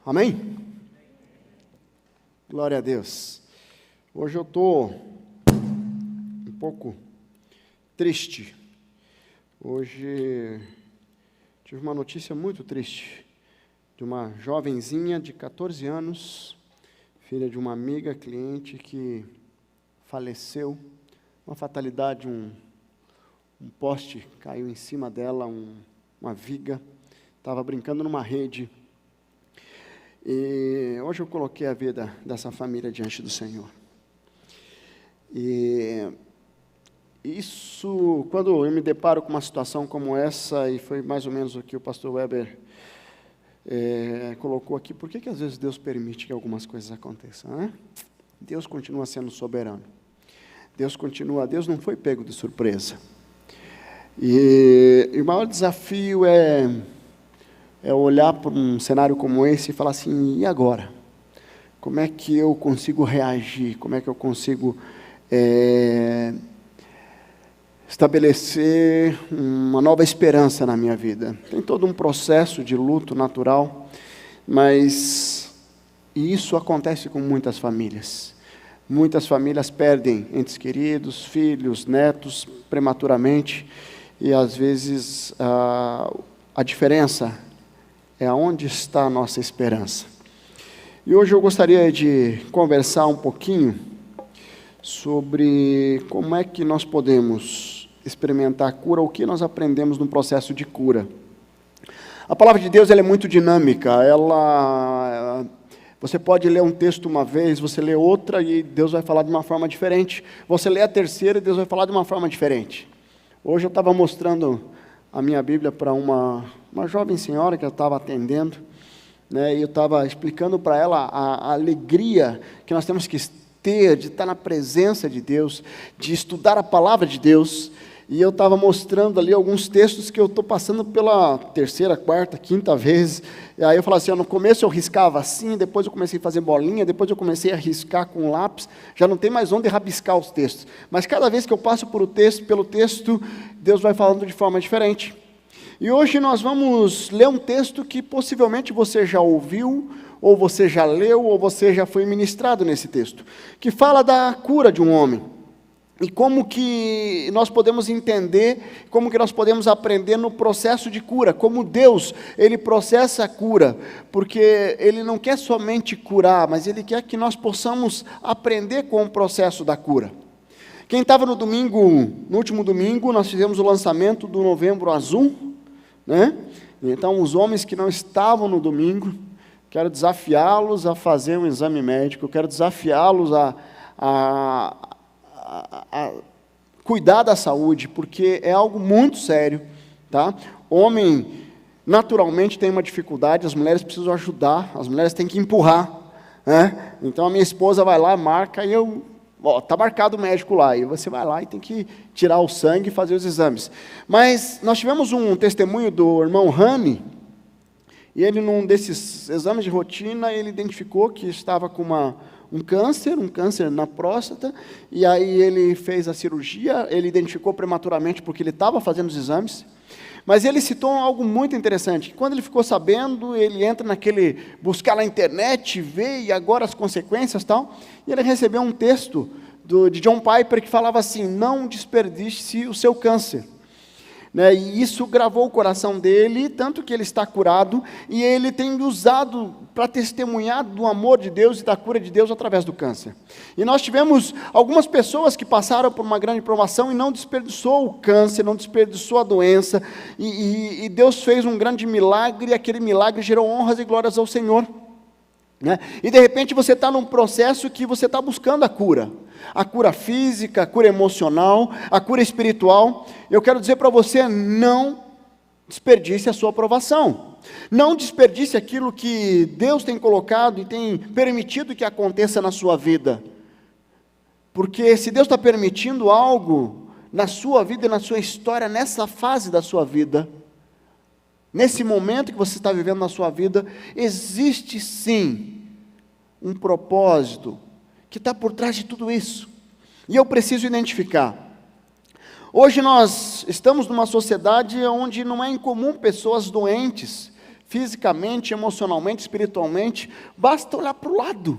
Amém? Glória a Deus. Hoje eu estou um pouco triste. Hoje tive uma notícia muito triste de uma jovenzinha de 14 anos, filha de uma amiga, cliente, que faleceu. Uma fatalidade, um poste caiu em cima dela, uma viga, estava brincando numa rede. E hoje eu coloquei a vida dessa família diante do Senhor. E isso, quando eu me deparo com uma situação como essa, e foi mais ou menos o que o pastor Weber colocou aqui, por que às vezes Deus permite que algumas coisas aconteçam, né? Deus continua sendo soberano. Deus não foi pego de surpresa. E o maior desafio é olhar para um cenário como esse e falar assim, e agora? Como é que eu consigo reagir? Como é que eu consigo estabelecer uma nova esperança na minha vida? Tem todo um processo de luto natural, mas isso acontece com muitas famílias. Muitas famílias perdem entes queridos, filhos, netos, prematuramente, e às vezes a diferença é onde está a nossa esperança. E hoje eu gostaria de conversar um pouquinho sobre como é que nós podemos experimentar a cura, o que nós aprendemos no processo de cura. A palavra de Deus ela é muito dinâmica, você pode ler um texto uma vez, você lê outra e Deus vai falar de uma forma diferente. Você lê a terceira e Deus vai falar de uma forma diferente. Hoje eu estava mostrando a minha Bíblia para uma jovem senhora que eu estava atendendo, né, e eu estava explicando para ela a alegria que nós temos que ter de estar na presença de Deus, de estudar a palavra de Deus, e eu estava mostrando ali alguns textos que eu estou passando pela terceira, quarta, quinta vez, e aí eu falava assim, no começo eu riscava assim, depois eu comecei a fazer bolinha, depois eu comecei a riscar com lápis, já não tem mais onde rabiscar os textos, mas cada vez que eu passo pelo texto, Deus vai falando de forma diferente. E hoje nós vamos ler um texto que possivelmente você já ouviu, ou você já leu, ou você já foi ministrado nesse texto, que fala da cura de um homem. E como que nós podemos entender, como que nós podemos aprender no processo de cura, como Deus, Ele processa a cura, porque Ele não quer somente curar, mas Ele quer que nós possamos aprender com o processo da cura. Quem estava no último domingo, nós fizemos o lançamento do Novembro Azul, né? Então, os homens que não estavam no domingo, quero desafiá-los a fazer um exame médico, quero desafiá-los a cuidar da saúde, porque é algo muito sério, tá? Homem, naturalmente, tem uma dificuldade, as mulheres precisam ajudar, as mulheres têm que empurrar, né? Então, a minha esposa vai lá, marca, e está marcado o médico lá, e você vai lá e tem que tirar o sangue e fazer os exames. Mas nós tivemos um testemunho do irmão Rani, e ele, num desses exames de rotina, ele identificou que estava com um câncer na próstata, e aí ele fez a cirurgia, ele identificou prematuramente porque ele estava fazendo os exames, mas ele citou algo muito interessante, que quando ele ficou sabendo, ele entra buscar na internet, vê, e agora as consequências e tal, e ele recebeu um texto de John Piper que falava assim, não desperdice o seu câncer. Né, e isso gravou o coração dele, tanto que ele está curado, e ele tem usado para testemunhar do amor de Deus e da cura de Deus através do câncer. E nós tivemos algumas pessoas que passaram por uma grande provação e não desperdiçou o câncer, não desperdiçou a doença, e Deus fez um grande milagre, e aquele milagre gerou honras e glórias ao Senhor. Né? E de repente você está num processo que você está buscando a cura física, a cura emocional, a cura espiritual. Eu quero dizer para você, não desperdice a sua aprovação, não desperdice aquilo que Deus tem colocado e tem permitido que aconteça na sua vida, porque se Deus está permitindo algo na sua vida e na sua história, nessa fase da sua vida, nesse momento que você está vivendo na sua vida, existe sim um propósito que está por trás de tudo isso. E eu preciso identificar. Hoje nós estamos numa sociedade onde não é incomum pessoas doentes fisicamente, emocionalmente, espiritualmente, basta olhar para o lado,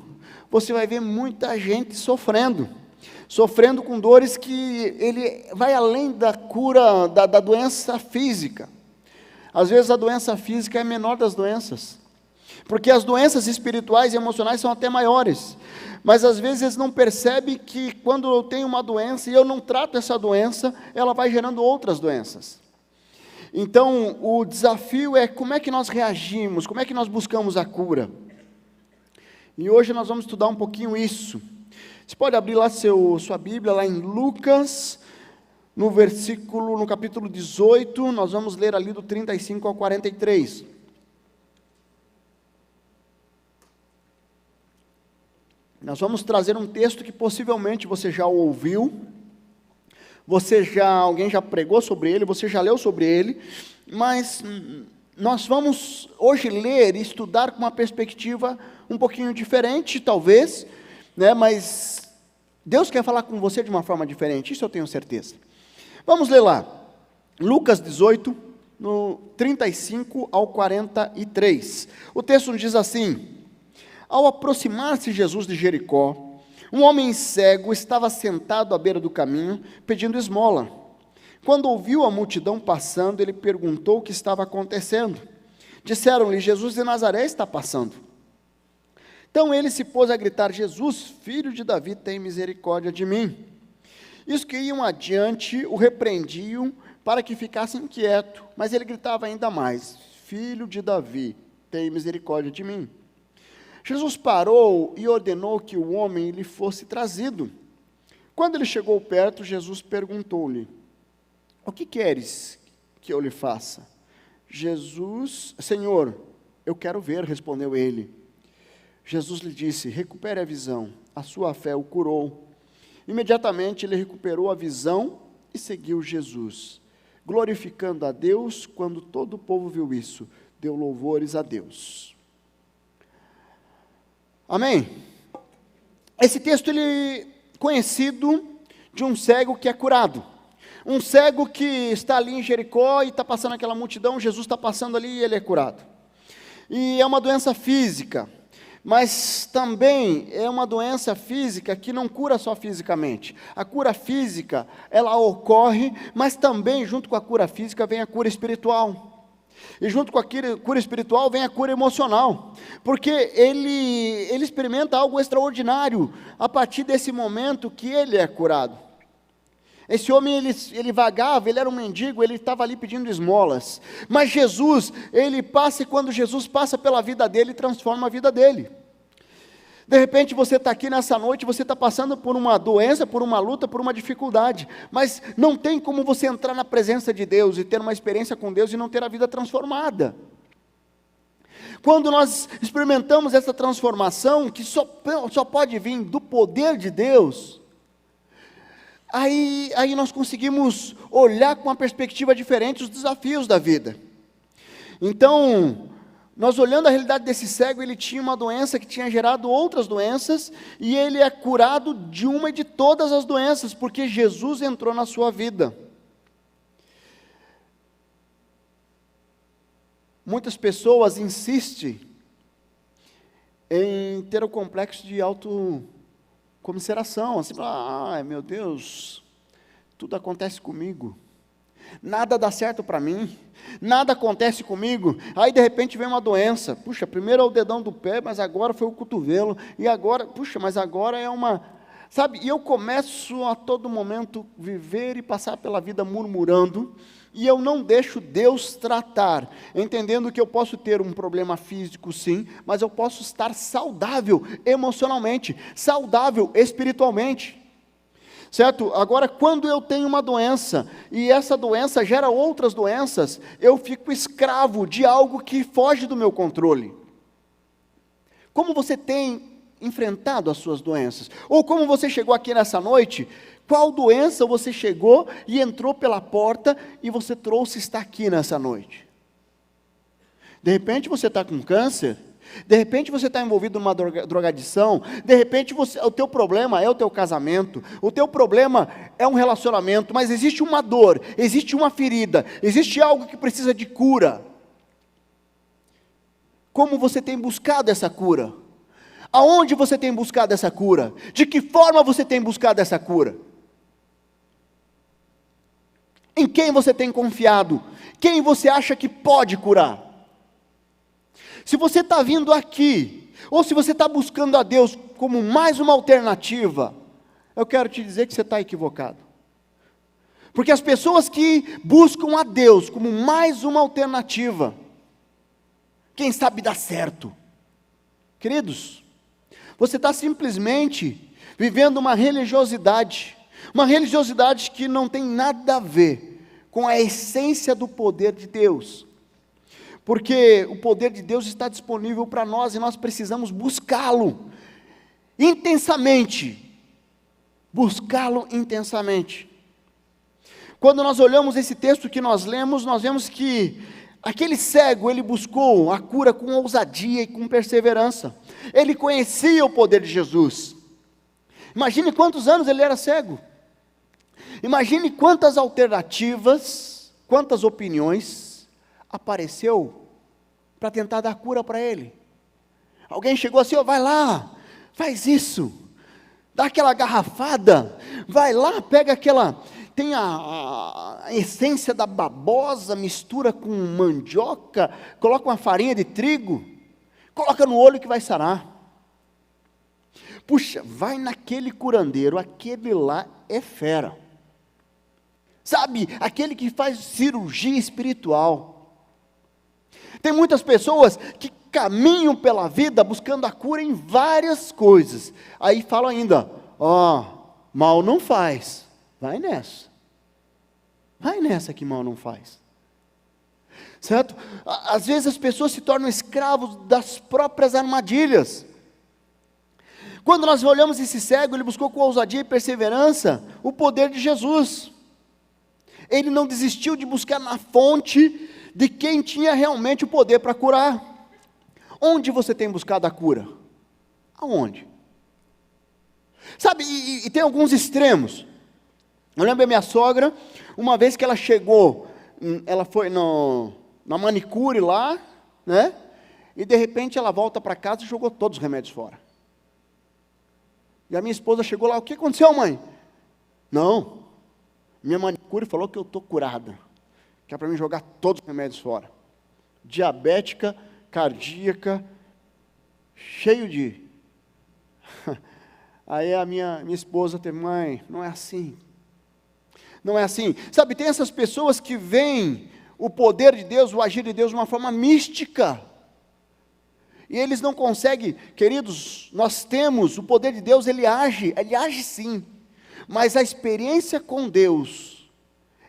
você vai ver muita gente sofrendo com dores que ele vai além da cura da doença física. Às vezes a doença física é a menor das doenças, porque as doenças espirituais e emocionais são até maiores, mas às vezes eles não percebem que quando eu tenho uma doença e eu não trato essa doença, ela vai gerando outras doenças. Então, o desafio é como é que nós reagimos, como é que nós buscamos a cura. E hoje nós vamos estudar um pouquinho isso. Você pode abrir lá sua Bíblia, lá em Lucas, no capítulo 18, nós vamos ler ali do 35 ao 43. Nós vamos trazer um texto que possivelmente você já ouviu, alguém já pregou sobre ele, você já leu sobre ele, mas nós vamos hoje ler e estudar com uma perspectiva um pouquinho diferente, talvez, né, mas Deus quer falar com você de uma forma diferente, isso eu tenho certeza. Vamos ler lá, Lucas 18, no 35 ao 43. O texto nos diz assim: ao aproximar-se Jesus de Jericó, um homem cego estava sentado à beira do caminho, pedindo esmola. Quando ouviu a multidão passando, ele perguntou o que estava acontecendo. Disseram-lhe: Jesus de Nazaré está passando. Então ele se pôs a gritar: Jesus, filho de Davi, tem misericórdia de mim. E os que iam adiante o repreendiam para que ficasse inquieto, mas ele gritava ainda mais: Filho de Davi, tem misericórdia de mim. Jesus parou e ordenou que o homem lhe fosse trazido. Quando ele chegou perto, Jesus perguntou-lhe: o que queres que eu lhe faça? Senhor, eu quero ver, respondeu ele. Jesus lhe disse: recupere a visão, a sua fé o curou. Imediatamente ele recuperou a visão e seguiu Jesus, glorificando a Deus. Quando todo o povo viu isso, deu louvores a Deus. Amém? Esse texto ele é conhecido de um cego que é curado. Um cego que está ali em Jericó e está passando aquela multidão, Jesus está passando ali e ele é curado. E é uma doença física, mas também é uma doença física que não cura só fisicamente. A cura física, ela ocorre, mas também junto com a cura física vem a cura espiritual. E junto com a cura espiritual vem a cura emocional, porque ele experimenta algo extraordinário a partir desse momento que ele é curado. Esse homem, ele vagava, ele era um mendigo, ele estava ali pedindo esmolas, mas Jesus, ele passa, e quando Jesus passa pela vida dele, transforma a vida dele. De repente você está aqui nessa noite, você está passando por uma doença, por uma luta, por uma dificuldade, mas não tem como você entrar na presença de Deus e ter uma experiência com Deus e não ter a vida transformada. Quando nós experimentamos essa transformação, que só pode vir do poder de Deus, aí nós conseguimos olhar com uma perspectiva diferente os desafios da vida. Então, nós olhando a realidade desse cego, ele tinha uma doença que tinha gerado outras doenças, e ele é curado de uma e de todas as doenças, porque Jesus entrou na sua vida. Muitas pessoas insistem em ter o complexo de autocomiseração, assim, meu Deus, tudo acontece comigo. Nada dá certo para mim, nada acontece comigo, aí de repente vem uma doença, puxa, primeiro é o dedão do pé, mas agora foi o cotovelo, e agora, puxa, mas agora é sabe, e eu começo a todo momento viver e passar pela vida murmurando, e eu não deixo Deus tratar, entendendo que eu posso ter um problema físico sim, mas eu posso estar saudável emocionalmente, saudável espiritualmente. Certo? Agora, quando eu tenho uma doença, e essa doença gera outras doenças, eu fico escravo de algo que foge do meu controle. Como você tem enfrentado as suas doenças? Ou como você chegou aqui nessa noite, qual doença você chegou e entrou pela porta, e você trouxe e está aqui nessa noite? De repente você está com câncer, de repente você está envolvido numa drogadição, de repente o teu problema é o teu casamento, o teu problema é um relacionamento, mas existe uma dor, existe uma ferida, existe algo que precisa de cura. Como você tem buscado essa cura? Aonde você tem buscado essa cura? De que forma você tem buscado essa cura? Em quem você tem confiado? Quem você acha que pode curar? Se você está vindo aqui, ou se você está buscando a Deus como mais uma alternativa, eu quero te dizer que você está equivocado. Porque as pessoas que buscam a Deus como mais uma alternativa, quem sabe dá certo. Queridos, você está simplesmente vivendo uma religiosidade que não tem nada a ver com a essência do poder de Deus. Porque o poder de Deus está disponível para nós e nós precisamos buscá-lo intensamente. Buscá-lo intensamente. Quando nós olhamos esse texto que nós lemos, nós vemos que aquele cego, ele buscou a cura com ousadia e com perseverança. Ele conhecia o poder de Jesus. Imagine quantos anos ele era cego. Imagine quantas alternativas, quantas opiniões apareceu para tentar dar cura para ele. Alguém chegou assim, vai lá, faz isso, dá aquela garrafada, vai lá, pega aquela, tem a essência da babosa, mistura com mandioca, coloca uma farinha de trigo, coloca no olho que vai sarar. Puxa, vai naquele curandeiro, aquele lá é fera. Sabe, aquele que faz cirurgia espiritual. Tem muitas pessoas que caminham pela vida buscando a cura em várias coisas. Aí falam ainda, mal não faz. Vai nessa. Vai nessa que mal não faz. Certo? Às vezes as pessoas se tornam escravos das próprias armadilhas. Quando nós olhamos esse cego, ele buscou com ousadia e perseverança o poder de Jesus. Ele não desistiu de buscar na fonte de quem tinha realmente o poder para curar. Onde você tem buscado a cura? Aonde? Sabe, e tem alguns extremos. Eu lembro da minha sogra, uma vez que ela chegou, ela foi na manicure lá, né? E de repente ela volta para casa e jogou todos os remédios fora. E a minha esposa chegou lá, o que aconteceu, mãe? Não, minha manicure falou que eu estou curada, que é para mim jogar todos os remédios fora. Diabética, cardíaca, cheio de... Aí a minha esposa teve, mãe, não é assim. Não é assim. Sabe, tem essas pessoas que veem o poder de Deus, o agir de Deus de uma forma mística. E eles não conseguem, queridos, nós temos, o poder de Deus, ele age sim. Mas a experiência com Deus,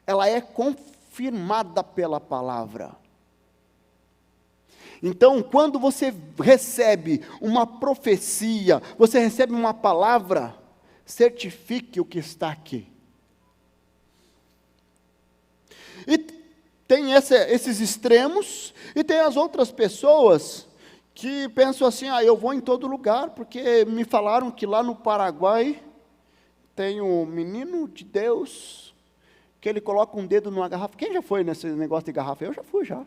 ela é confirmada pela palavra. Então, quando você recebe uma profecia, você recebe uma palavra, certifique o que está aqui. E tem esses extremos, e tem as outras pessoas que pensam assim, eu vou em todo lugar, porque me falaram que lá no Paraguai tem um menino de Deus, que ele coloca um dedo numa garrafa. Quem já foi nesse negócio de garrafa? Eu já fui, já.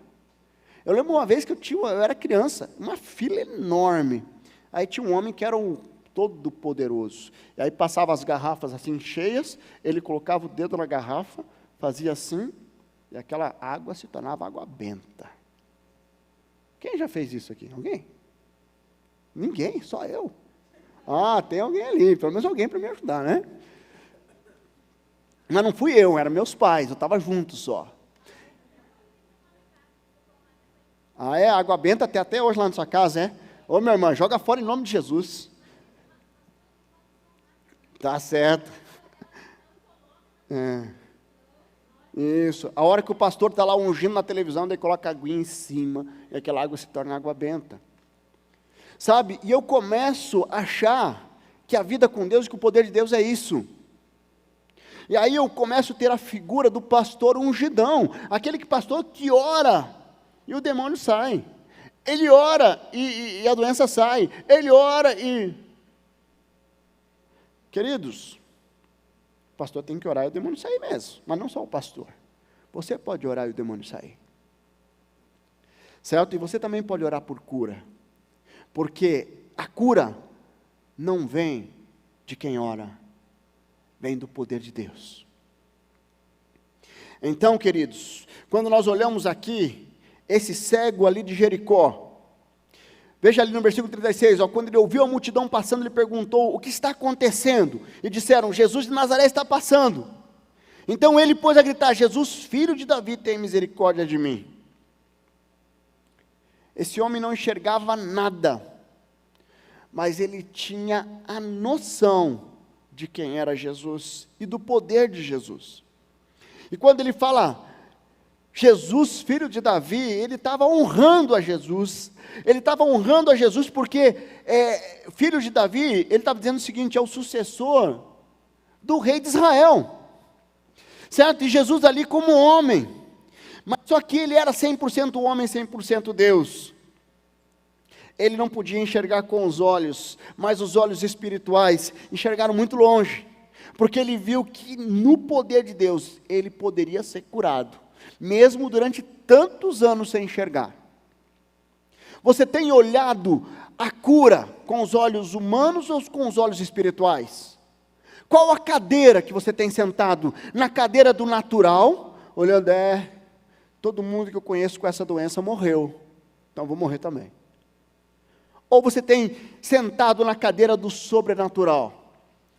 Eu lembro uma vez que eu era criança, uma fila enorme. Aí tinha um homem que era o todo poderoso. E aí passava as garrafas assim cheias, ele colocava o dedo na garrafa, fazia assim, e aquela água se tornava água benta. Quem já fez isso aqui? Alguém? Ninguém, só eu. Tem alguém ali, pelo menos alguém para me ajudar, né? Mas não fui eu, eram meus pais, eu estava junto só. Água benta tem até hoje lá na sua casa, é? Ô, minha irmã, joga fora em nome de Jesus. Tá certo. Isso. A hora que o pastor está lá ungindo na televisão, daí coloca a aguinha em cima, e aquela água se torna água benta. Sabe? E eu começo a achar que a vida com Deus, que o poder de Deus é isso. E aí eu começo a ter a figura do pastor ungidão, aquele pastor que ora, e o demônio sai. Ele ora e a doença sai. Ele ora e... Queridos, o pastor tem que orar e o demônio sair mesmo. Mas não só o pastor. Você pode orar e o demônio sair. certo? E você também pode orar por cura, porque a cura não vem de quem ora, vem do poder de Deus. Então, queridos, quando nós olhamos aqui, esse cego ali de Jericó, veja ali no versículo 36, quando ele ouviu a multidão passando, ele perguntou, o que está acontecendo? E disseram, Jesus de Nazaré está passando. Então ele pôs a gritar, Jesus, filho de Davi, tem misericórdia de mim. Esse homem não enxergava nada, mas ele tinha a noção de quem era Jesus e do poder de Jesus. E quando ele fala, Jesus, filho de Davi, ele estava honrando a Jesus. Ele estava honrando a Jesus porque, filho de Davi, ele estava dizendo o seguinte, é o sucessor do rei de Israel. Certo? E Jesus ali como homem. Mas só que ele era 100% homem, 100% Deus. Ele não podia enxergar com os olhos, mas os olhos espirituais enxergaram muito longe. Porque ele viu que no poder de Deus, ele poderia ser curado. Mesmo durante tantos anos sem enxergar. Você tem olhado a cura com os olhos humanos ou com os olhos espirituais? Qual a cadeira que você tem sentado? Na cadeira do natural, olhando, todo mundo que eu conheço com essa doença morreu, então vou morrer também. Ou você tem sentado na cadeira do sobrenatural,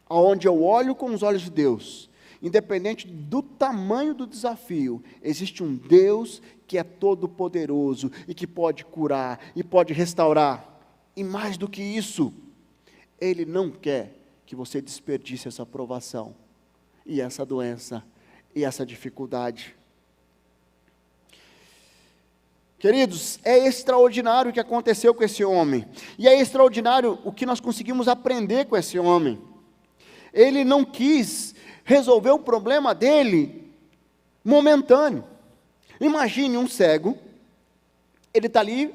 aonde eu olho com os olhos de Deus, independente do tamanho do desafio, existe um Deus que é todo poderoso e que pode curar e pode restaurar. E mais do que isso, Ele não quer que você desperdice essa provação, e essa doença, e essa dificuldade. Queridos, é extraordinário o que aconteceu com esse homem, e é extraordinário o que nós conseguimos aprender com esse homem. Ele não quis resolver o problema dele momentâneo. Imagine um cego, ele está ali,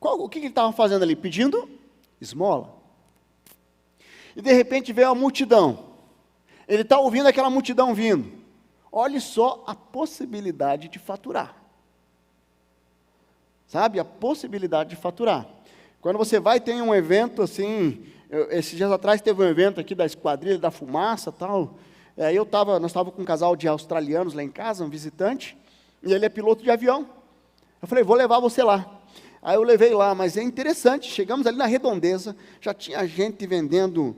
o que ele estava fazendo ali? Pedindo esmola. E de repente veio a multidão, ele está ouvindo aquela multidão vindo, olhe só a possibilidade de faturar, sabe, a possibilidade de faturar. Quando você vai, tem um evento assim, esses dias atrás teve um evento aqui da Esquadrilha da Fumaça, tal, nós estávamos com um casal de australianos lá em casa, um visitante, e ele é piloto de avião, eu falei, vou levar você lá. Aí eu levei lá, mas é interessante, chegamos ali na Redondeza, já tinha gente vendendo,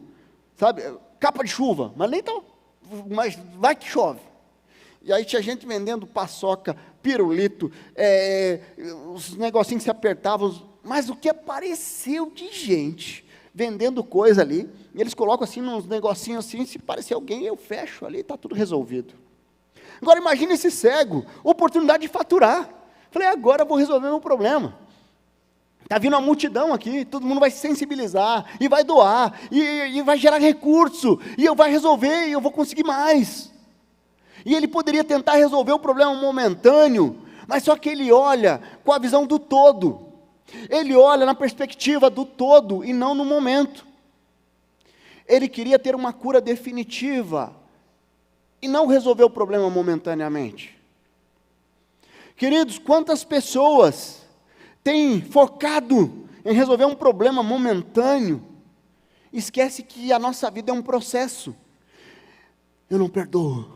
sabe, capa de chuva, mas nem tão, mas vai que chove. E aí tinha gente vendendo paçoca, pirulito, os negocinhos que se apertavam, mas o que apareceu de gente vendendo coisa ali, e eles colocam assim, uns negocinhos assim, se parecer alguém, eu fecho ali, está tudo resolvido. Agora imagine esse cego, oportunidade de faturar. Falei, agora eu vou resolver meu problema. Está vindo uma multidão aqui, todo mundo vai se sensibilizar, e vai doar, e vai gerar recurso, e eu vai resolver, e eu vou conseguir mais. E ele poderia tentar resolver o problema momentâneo, mas só que ele olha com a visão do todo. Ele olha na perspectiva do todo, e não no momento. Ele queria ter uma cura definitiva, e não resolver o problema momentaneamente. Queridos, quantas pessoas tem focado em resolver um problema momentâneo, esquece que a nossa vida é um processo. Eu não perdoo,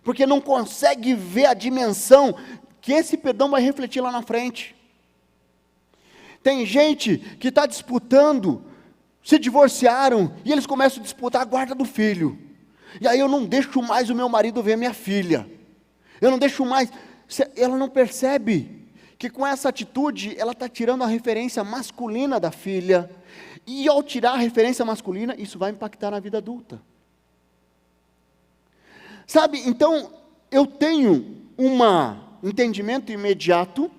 porque não consegue ver a dimensão que esse perdão vai refletir lá na frente. Tem gente que está disputando, se divorciaram, e eles começam a disputar a guarda do filho, e aí eu não deixo mais o meu marido ver minha filha, eu não deixo mais. Ela não percebe que com essa atitude, ela está tirando a referência masculina da filha, e ao tirar a referência masculina, isso vai impactar na vida adulta. Sabe, então, eu tenho um entendimento imediato,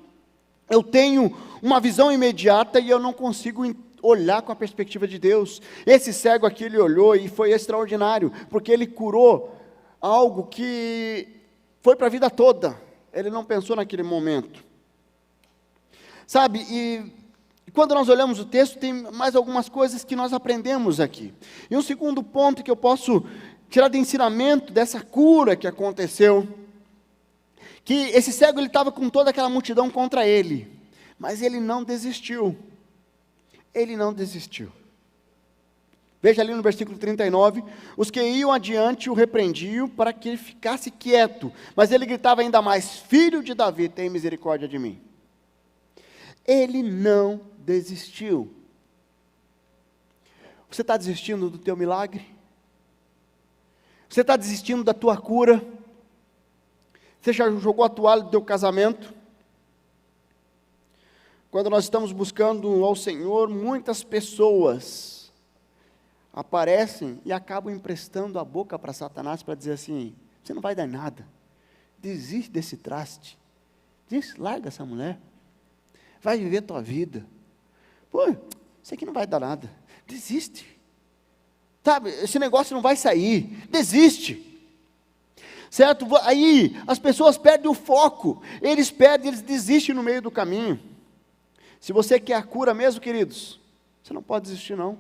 eu tenho uma visão imediata, e eu não consigo olhar com a perspectiva de Deus. Esse cego aqui, ele olhou, e foi extraordinário, porque ele curou algo que foi para a vida toda. Ele não pensou naquele momento. Sabe, e quando nós olhamos o texto, tem mais algumas coisas que nós aprendemos aqui. E um segundo ponto que eu posso tirar de ensinamento dessa cura que aconteceu, que esse cego ele estava com toda aquela multidão contra ele, mas ele não desistiu. Ele não desistiu. Veja ali no versículo 39, os que iam adiante o repreendiam para que ele ficasse quieto, mas ele gritava ainda mais: filho de Davi, tem misericórdia de mim. Ele não desistiu. Você está desistindo do teu milagre? Você está desistindo da tua cura? Você já jogou a toalha do teu casamento? Quando nós estamos buscando ao Senhor, muitas pessoas aparecem e acabam emprestando a boca para Satanás para dizer assim: você não vai dar nada, desiste desse traste, larga essa mulher, vai viver a tua vida, pô, isso aqui não vai dar nada, desiste, sabe, esse negócio não vai sair, desiste, certo? Aí as pessoas perdem o foco, eles desistem no meio do caminho. Se você quer a cura mesmo, queridos, você não pode desistir não.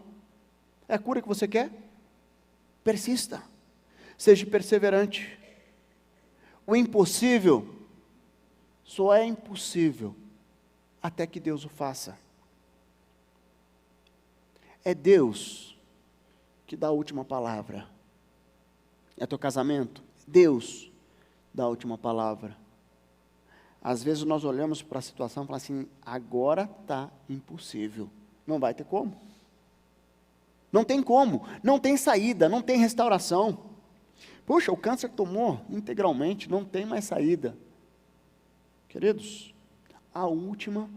É a cura que você quer? Persista, seja perseverante. O impossível só é impossível até que Deus o faça. É Deus que dá a última palavra. É teu casamento? Deus dá a última palavra. Às vezes nós olhamos para a situação e falamos assim: agora está impossível, não vai ter como. Não tem como, não tem saída, não tem restauração. Puxa, o câncer tomou integralmente, não tem mais saída. Queridos, a última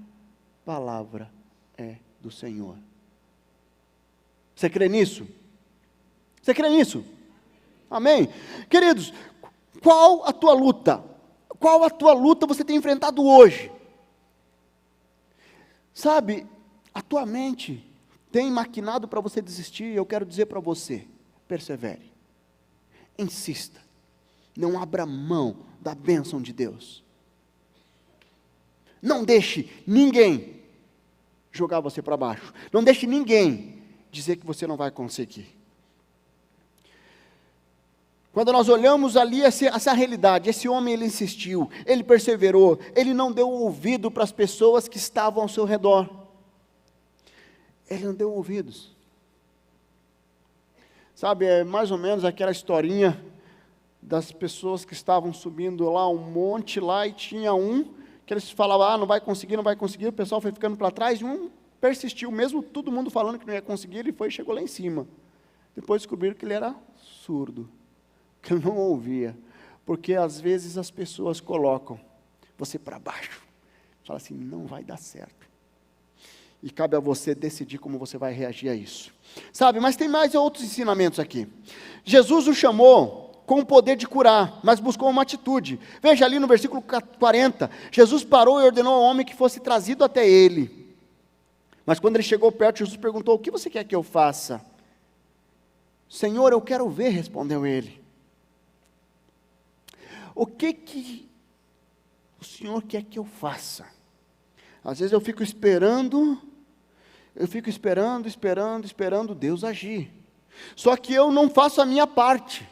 palavra é do Senhor. Você crê nisso? Você crê nisso? Amém? Queridos, qual a tua luta? Qual a tua luta você tem enfrentado hoje? Sabe, a tua mente tem maquinado para você desistir. Eu quero dizer para você: persevere, insista, não abra mão da bênção de Deus, não deixe ninguém jogar você para baixo, não deixe ninguém dizer que você não vai conseguir. Quando nós olhamos ali essa realidade, esse homem ele insistiu, ele perseverou, ele não deu ouvido para as pessoas que estavam ao seu redor. Ele não deu ouvidos. Sabe, é mais ou menos aquela historinha das pessoas que estavam subindo lá um monte lá, e tinha um que eles falavam: não vai conseguir, não vai conseguir. O pessoal foi ficando para trás, e um persistiu, mesmo todo mundo falando que não ia conseguir, ele foi e chegou lá em cima. Depois descobriram que ele era surdo, que ele não ouvia, porque às vezes as pessoas colocam você para baixo, fala assim: não vai dar certo. E cabe a você decidir como você vai reagir a isso. Sabe, mas tem mais outros ensinamentos aqui. Jesus o chamou com o poder de curar, mas buscou uma atitude. Veja ali no versículo 40, Jesus parou e ordenou ao homem que fosse trazido até ele. Mas quando ele chegou perto, Jesus perguntou: o que você quer que eu faça? Senhor, eu quero ver, respondeu ele. O que o Senhor quer que eu faça? Às vezes eu fico esperando Deus agir. Só que eu não faço a minha parte.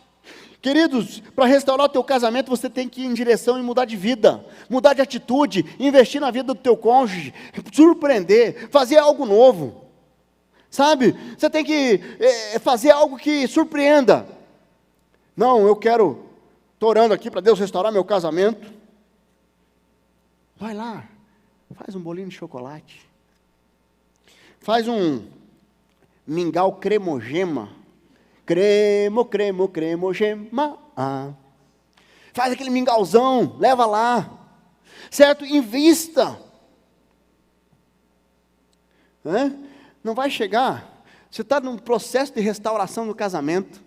Queridos, para restaurar o teu casamento, você tem que ir em direção e mudar de vida, mudar de atitude, investir na vida do teu cônjuge, surpreender, fazer algo novo. Sabe? Você tem que fazer algo que surpreenda. Não, estou orando aqui para Deus restaurar meu casamento. Vai lá. Faz um bolinho de chocolate. Faz um mingau cremogema. Cremogema. Faz aquele mingauzão, leva lá. Certo? Invista. Não vai chegar. Você está num processo de restauração do casamento.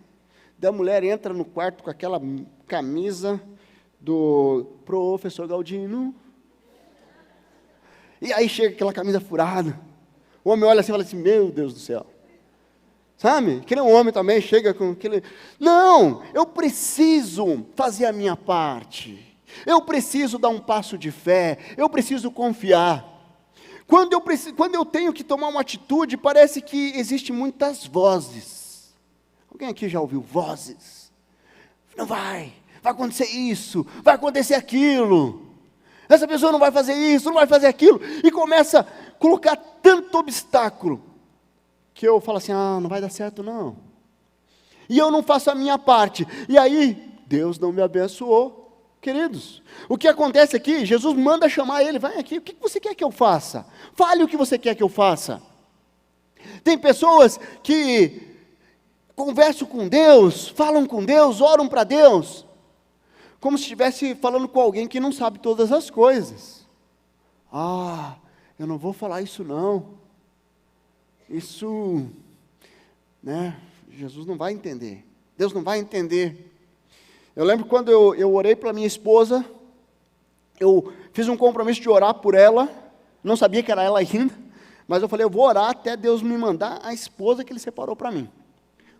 Da mulher entra no quarto com aquela camisa do professor Galdino. E aí chega aquela camisa furada. O homem olha assim e fala assim: meu Deus do céu. Sabe? Que nem um homem também chega com aquele... Não, eu preciso fazer a minha parte. Eu preciso dar um passo de fé. Eu preciso confiar. Quando eu tenho que tomar uma atitude, parece que existem muitas vozes. Alguém aqui já ouviu vozes? Não vai vai acontecer isso, vai acontecer aquilo. Essa pessoa não vai fazer isso, não vai fazer aquilo. E começa a colocar tanto obstáculo, que eu falo assim, não vai dar certo não. E eu não faço a minha parte. E aí, Deus não me abençoou. Queridos, o que acontece aqui, Jesus manda chamar ele, vai aqui, o que você quer que eu faça? Fale o que você quer que eu faça. Tem pessoas que conversam com Deus, falam com Deus, oram para Deus, como se estivesse falando com alguém que não sabe todas as coisas. Eu não vou falar isso não. Isso, Jesus não vai entender. Deus não vai entender. Eu lembro quando eu orei pela minha esposa, eu fiz um compromisso de orar por ela, não sabia que era ela ainda, mas eu falei, eu vou orar até Deus me mandar a esposa que Ele separou para mim.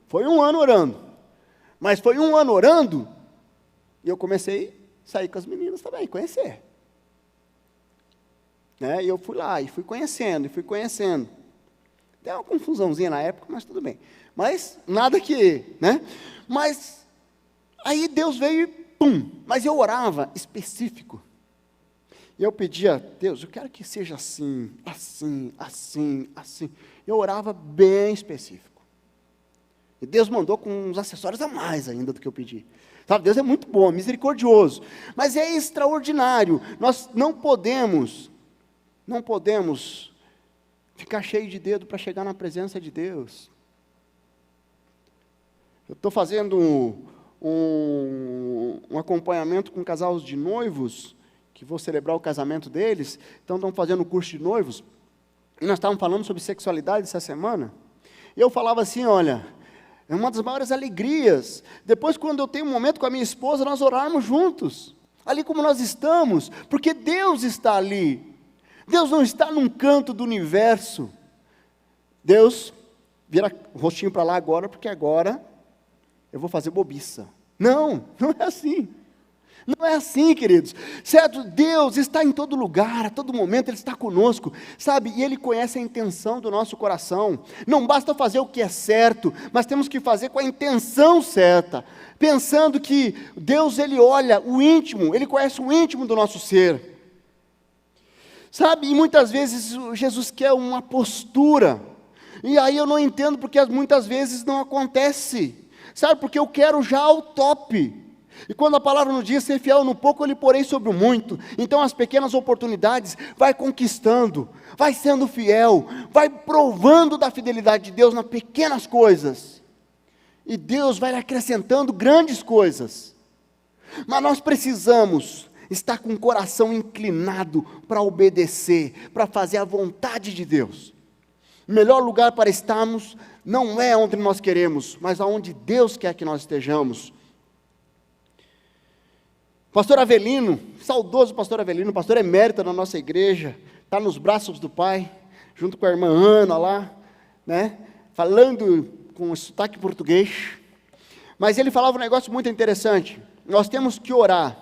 Foi 1 ano orando, mas foi 1 ano orando, e eu comecei a sair com as meninas também, conhecer. E eu fui lá, e fui conhecendo. Tem uma confusãozinha na época, mas tudo bem. Mas nada que, Mas aí Deus veio e pum, mas eu orava específico. E eu pedia, Deus, eu quero que seja assim, assim, assim, assim. Eu orava bem específico. E Deus mandou com uns acessórios a mais ainda do que eu pedi. Sabe, Deus é muito bom, misericordioso. Mas é extraordinário. Nós não podemos ficar cheio de dedo para chegar na presença de Deus. Eu estou fazendo um acompanhamento com casais de noivos, que vou celebrar o casamento deles, então estão fazendo o curso de noivos, e nós estávamos falando sobre sexualidade essa semana, e eu falava assim, olha, é uma das maiores alegrias, depois quando eu tenho um momento com a minha esposa, nós orarmos juntos, ali como nós estamos, porque Deus está ali, Deus não está num canto do universo, Deus, vira o rostinho para lá agora, porque agora eu vou fazer bobiça. Não é assim. Não é assim, queridos. Certo? Deus está em todo lugar, a todo momento Ele está conosco, sabe? E Ele conhece a intenção do nosso coração. Não basta fazer o que é certo, mas temos que fazer com a intenção certa. Pensando que Deus, Ele olha o íntimo, Ele conhece o íntimo do nosso ser. Sabe? E muitas vezes Jesus quer uma postura. E aí eu não entendo porque muitas vezes não acontece. Sabe? Porque eu quero já o top. E quando a palavra nos diz, ser fiel no pouco, eu lhe porei sobre o muito. Então as pequenas oportunidades, vai conquistando, vai sendo fiel, vai provando da fidelidade de Deus nas pequenas coisas. E Deus vai acrescentando grandes coisas. Mas nós precisamos estar com o coração inclinado para obedecer, para fazer a vontade de Deus. O melhor lugar para estarmos não é onde nós queremos, mas aonde Deus quer que nós estejamos. Pastor Avelino, saudoso pastor Avelino, pastor emérito na nossa igreja, está nos braços do Pai, junto com a irmã Ana lá, falando com sotaque português, mas ele falava um negócio muito interessante, nós temos que orar,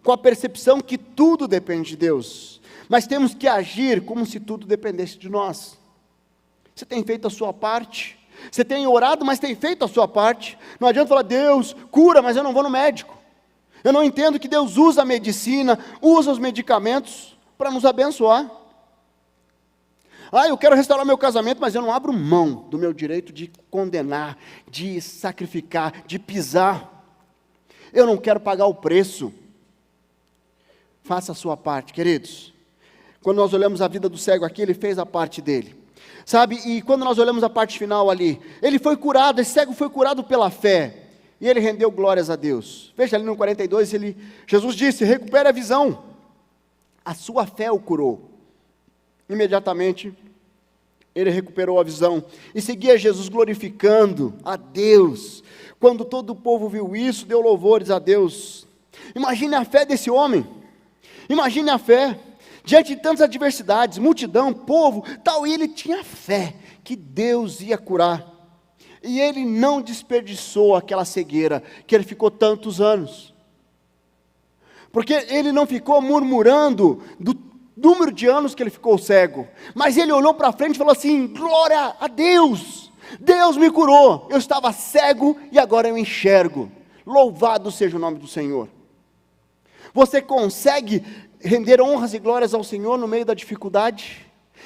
com a percepção que tudo depende de Deus, mas temos que agir como se tudo dependesse de nós. Você tem feito a sua parte? Você tem orado, mas tem feito a sua parte? Não adianta falar, Deus, cura, mas eu não vou no médico. Eu não entendo que Deus usa a medicina, usa os medicamentos para nos abençoar. Eu quero restaurar meu casamento, mas eu não abro mão do meu direito de condenar, de sacrificar, de pisar. Eu não quero pagar o preço. Faça a sua parte, queridos. Quando nós olhamos a vida do cego aqui, ele fez a parte dele. Sabe, e quando nós olhamos a parte final ali, ele foi curado, esse cego foi curado pela fé. E ele rendeu glórias a Deus. Veja ali no 42, Jesus disse, recupere a visão. A sua fé o curou. Imediatamente, ele recuperou a visão. E seguia Jesus glorificando a Deus. Quando todo o povo viu isso, deu louvores a Deus. Imagine a fé desse homem. Imagine a fé. Diante de tantas adversidades, multidão, povo, tal, e ele tinha fé que Deus ia curar. E ele não desperdiçou aquela cegueira, que ele ficou tantos anos. Porque ele não ficou murmurando do número de anos que ele ficou cego. Mas ele olhou para frente e falou assim, glória a Deus! Deus me curou, eu estava cego e agora eu enxergo. Louvado seja o nome do Senhor. Você consegue render honras e glórias ao Senhor no meio da dificuldade?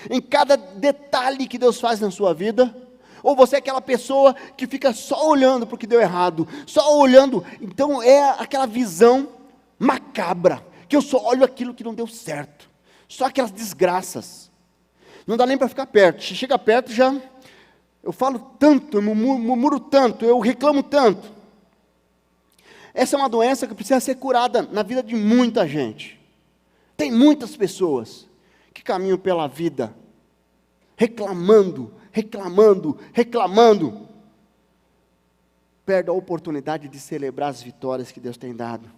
Em cada detalhe que Deus faz na sua vida? Ou você é aquela pessoa que fica só olhando para o que deu errado, só olhando, então é aquela visão macabra, que eu só olho aquilo que não deu certo, só aquelas desgraças, não dá nem para ficar perto, se chega perto já, eu falo tanto, eu murmuro tanto, eu reclamo tanto. Essa é uma doença que precisa ser curada na vida de muita gente. Tem muitas pessoas que caminham pela vida reclamando, perde a oportunidade de celebrar as vitórias que Deus tem dado.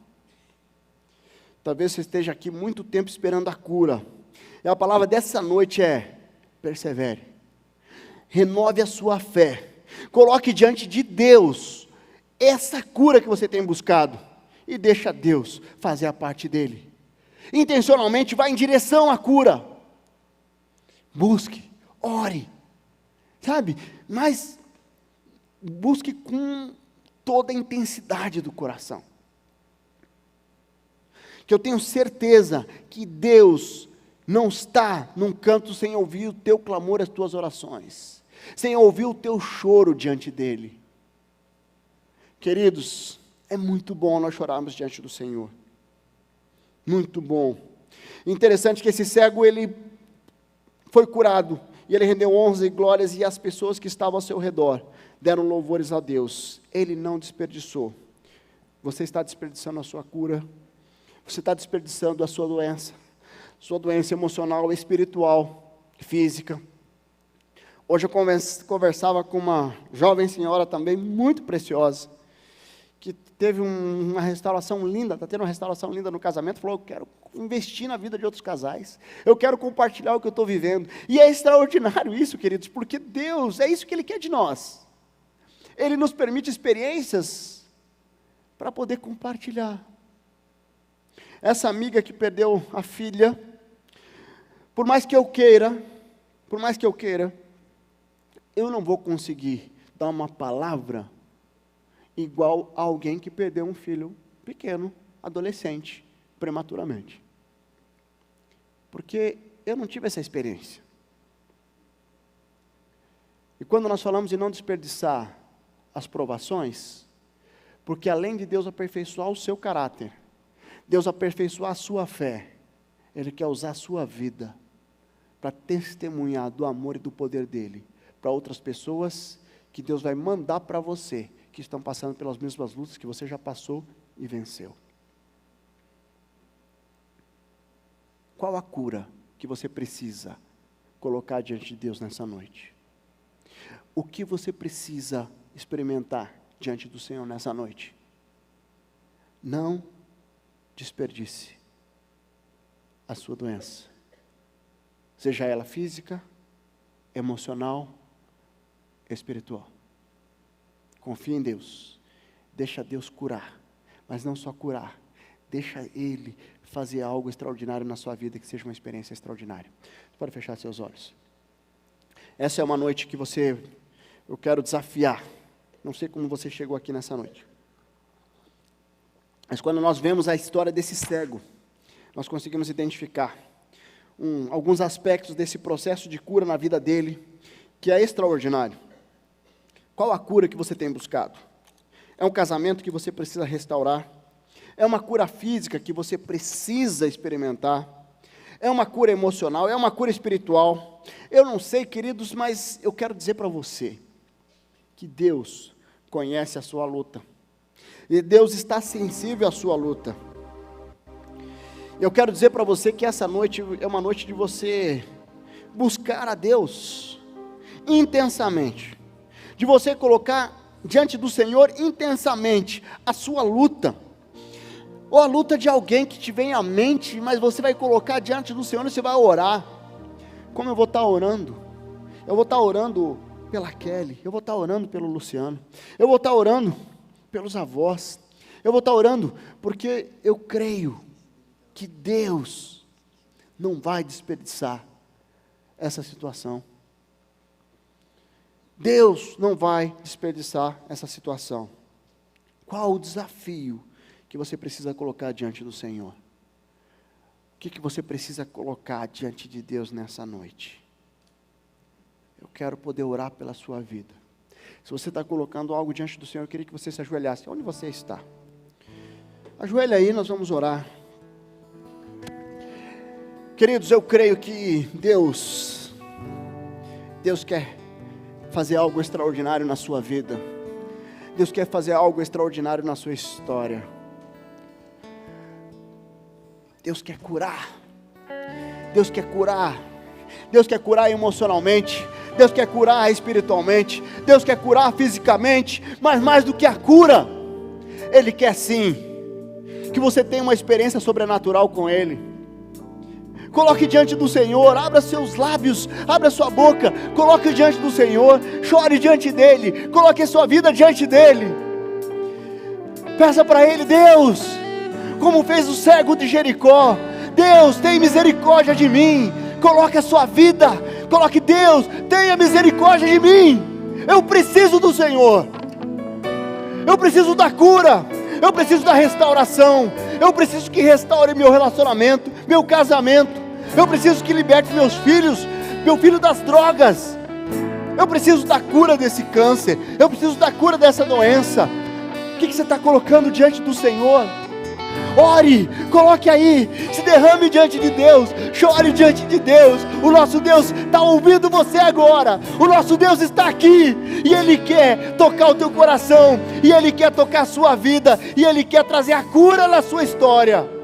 Talvez você esteja aqui muito tempo esperando a cura, e a palavra dessa noite é: persevere, renove a sua fé, coloque diante de Deus essa cura que você tem buscado, e deixa Deus fazer a parte dele. Intencionalmente vá em direção à cura, busque, ore, sabe, mas busque com toda a intensidade do coração, que eu tenho certeza que Deus não está num canto sem ouvir o teu clamor, as tuas orações, sem ouvir o teu choro diante dEle. Queridos, é muito bom nós chorarmos diante do Senhor, muito bom. Interessante que esse cego, ele foi curado, e ele rendeu honras e glórias, e as pessoas que estavam ao seu redor deram louvores a Deus. Ele não desperdiçou. Você está desperdiçando a sua cura, você está desperdiçando a sua doença emocional, espiritual, física. Hoje eu conversava com uma jovem senhora também, muito preciosa, que teve uma restauração linda, está tendo uma restauração linda no casamento, falou: eu quero investir na vida de outros casais, eu quero compartilhar o que eu estou vivendo, e é extraordinário isso, queridos, porque Deus, é isso que Ele quer de nós, Ele nos permite experiências, para poder compartilhar. Essa amiga que perdeu a filha, por mais que eu queira, eu não vou conseguir dar uma palavra igual a alguém que perdeu um filho pequeno, adolescente, prematuramente. Porque eu não tive essa experiência. E quando nós falamos em não desperdiçar as provações, porque além de Deus aperfeiçoar o seu caráter, Deus aperfeiçoar a sua fé, Ele quer usar a sua vida para testemunhar do amor e do poder dEle para outras pessoas que Deus vai mandar para você, que estão passando pelas mesmas lutas que você já passou e venceu. Qual a cura que você precisa colocar diante de Deus nessa noite? O que você precisa experimentar diante do Senhor nessa noite? Não desperdice a sua doença, seja ela física, emocional, espiritual. Confie em Deus, deixa Deus curar, mas não só curar, deixa Ele fazer algo extraordinário na sua vida, que seja uma experiência extraordinária. Você pode fechar seus olhos. Essa é uma noite que eu quero desafiar, não sei como você chegou aqui nessa noite, mas quando nós vemos a história desse cego, nós conseguimos identificar alguns aspectos desse processo de cura na vida dele, que é extraordinário. Qual a cura que você tem buscado? É um casamento que você precisa restaurar? É uma cura física que você precisa experimentar? É uma cura emocional? É uma cura espiritual? Eu não sei, queridos, mas eu quero dizer para você que Deus conhece a sua luta. E Deus está sensível à sua luta. Eu quero dizer para você que essa noite é uma noite de você buscar a Deus intensamente, de você colocar diante do Senhor intensamente a sua luta, ou a luta de alguém que te vem à mente, mas você vai colocar diante do Senhor e você vai orar. Como eu vou estar orando? Eu vou estar orando pela Kelly, eu vou estar orando pelo Luciano, eu vou estar orando pelos avós, eu vou estar orando porque eu creio que Deus não vai desperdiçar essa situação. Deus não vai desperdiçar essa situação. Qual o desafio que você precisa colocar diante do Senhor? O que você precisa colocar diante de Deus nessa noite? Eu quero poder orar pela sua vida. Se você está colocando algo diante do Senhor, eu queria que você se ajoelhasse. Onde você está? Ajoelha aí, nós vamos orar. Queridos, eu creio que Deus quer fazer algo extraordinário na sua vida. Deus quer fazer algo extraordinário na sua história. Deus quer curar. Deus quer curar. Deus quer curar emocionalmente. Deus quer curar espiritualmente. Deus quer curar fisicamente. Mas mais do que a cura, Ele quer sim que você tenha uma experiência sobrenatural com Ele. Coloque diante do Senhor, abra seus lábios, abra sua boca, coloque diante do Senhor, chore diante dEle, coloque a sua vida diante dEle. Peça para Ele: Deus, como fez o cego de Jericó, Deus, tem misericórdia de mim. Coloque a sua vida, coloque: Deus, tenha misericórdia de mim. Eu preciso do Senhor, eu preciso da cura, eu preciso da restauração, eu preciso que restaure meu relacionamento, meu casamento, eu preciso que liberte meus filhos, meu filho das drogas, eu preciso da cura desse câncer, eu preciso da cura dessa doença. O que você está colocando diante do Senhor? Ore, coloque aí, se derrame diante de Deus, chore diante de Deus. O nosso Deus está ouvindo você agora, o nosso Deus está aqui, e Ele quer tocar o teu coração, e Ele quer tocar a sua vida, e Ele quer trazer a cura na sua história.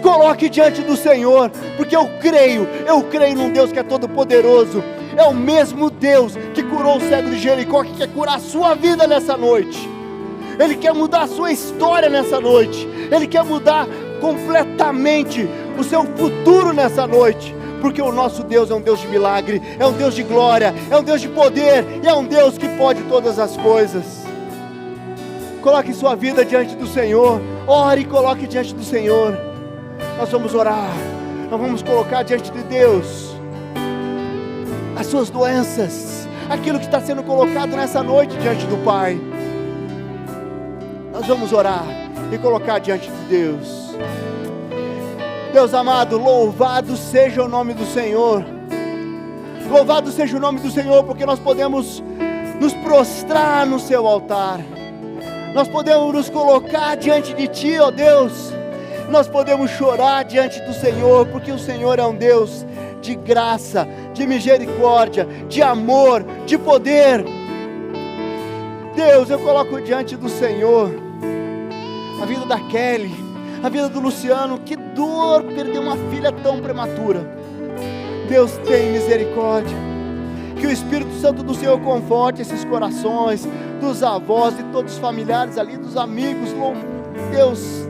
Coloque diante do Senhor, porque eu creio num Deus que é todo poderoso. É o mesmo Deus que curou o cego de Jericó, que quer curar a sua vida nessa noite. Ele quer mudar a sua história nessa noite. Ele quer mudar completamente o seu futuro nessa noite. Porque o nosso Deus é um Deus de milagre, é um Deus de glória, é um Deus de poder, e é um Deus que pode todas as coisas. Coloque sua vida diante do Senhor. Ore e coloque diante do Senhor. Nós vamos orar. Nós vamos colocar diante de Deus as suas doenças, aquilo que está sendo colocado nessa noite diante do Pai. Nós vamos orar e colocar diante de Deus. Deus amado, louvado seja o nome do Senhor. Louvado seja o nome do Senhor, porque nós podemos nos prostrar no seu altar. Nós podemos nos colocar diante de Ti, ó Deus. Nós podemos chorar diante do Senhor, porque o Senhor é um Deus de graça, de misericórdia, de amor, de poder. Deus, eu coloco diante do Senhor a vida da Kelly, a vida do Luciano. Que dor perder uma filha tão prematura. Deus, tem misericórdia. Que o Espírito Santo do Senhor conforte esses corações, dos avós, de todos os familiares ali, dos amigos. Deus,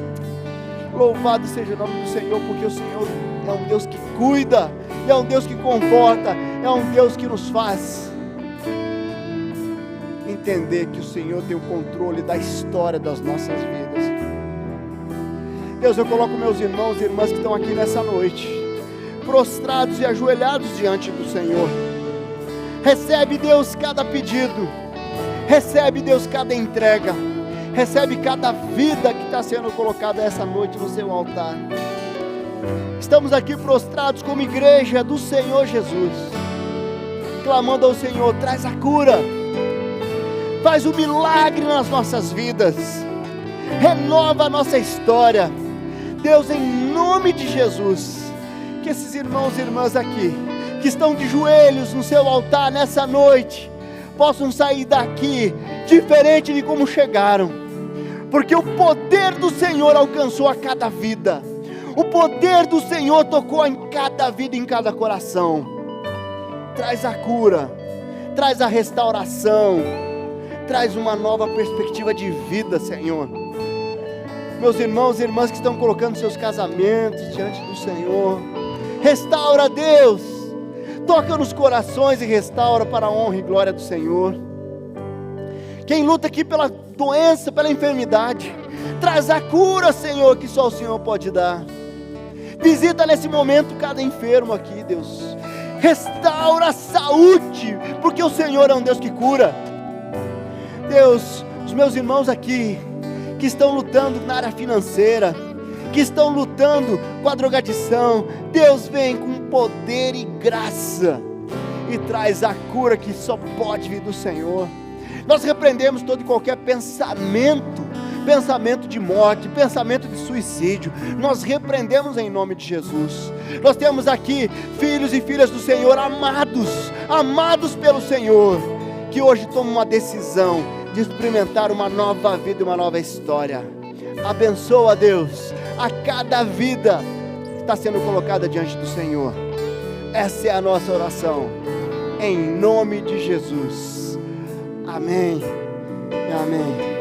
louvado seja o nome do Senhor, porque o Senhor é um Deus que cuida, é um Deus que conforta, é um Deus que nos faz entender que o Senhor tem o controle da história das nossas vidas. Deus, eu coloco meus irmãos e irmãs que estão aqui nessa noite, prostrados e ajoelhados diante do Senhor. Recebe, Deus, cada pedido, recebe, Deus, cada entrega, recebe cada vida que está sendo colocada essa noite no seu altar. Estamos aqui prostrados como igreja do Senhor Jesus, clamando ao Senhor: traz a cura, faz o milagre nas nossas vidas, renova a nossa história. Deus, em nome de Jesus, que esses irmãos e irmãs aqui, que estão de joelhos no seu altar nessa noite, possam sair daqui diferente de como chegaram, porque o poder do Senhor alcançou a cada vida, o poder do Senhor tocou em cada vida, em cada coração. Traz a cura, traz a restauração, traz uma nova perspectiva de vida, Senhor. Meus irmãos e irmãs que estão colocando seus casamentos diante do Senhor, restaura, Deus, toca nos corações e restaura para a honra e glória do Senhor. Quem luta aqui pela doença, pela enfermidade, traz a cura, Senhor, que só o Senhor pode dar. Visita nesse momento cada enfermo aqui, Deus. Restaura a saúde, porque o Senhor é um Deus que cura. Deus, Os meus irmãos aqui, que estão lutando na área financeira, que estão lutando com a drogadição, Deus vem com poder e graça, e traz a cura que só pode vir do Senhor. Nós repreendemos todo e qualquer pensamento de morte, pensamento de suicídio, nós repreendemos em nome de Jesus. Nós temos aqui filhos e filhas do Senhor, amados pelo Senhor, que hoje tomam uma decisão de experimentar uma nova vida, uma nova história. Abençoa, Deus, a cada vida que está sendo colocada diante do Senhor. Essa é a nossa oração, em nome de Jesus. Amém e amém.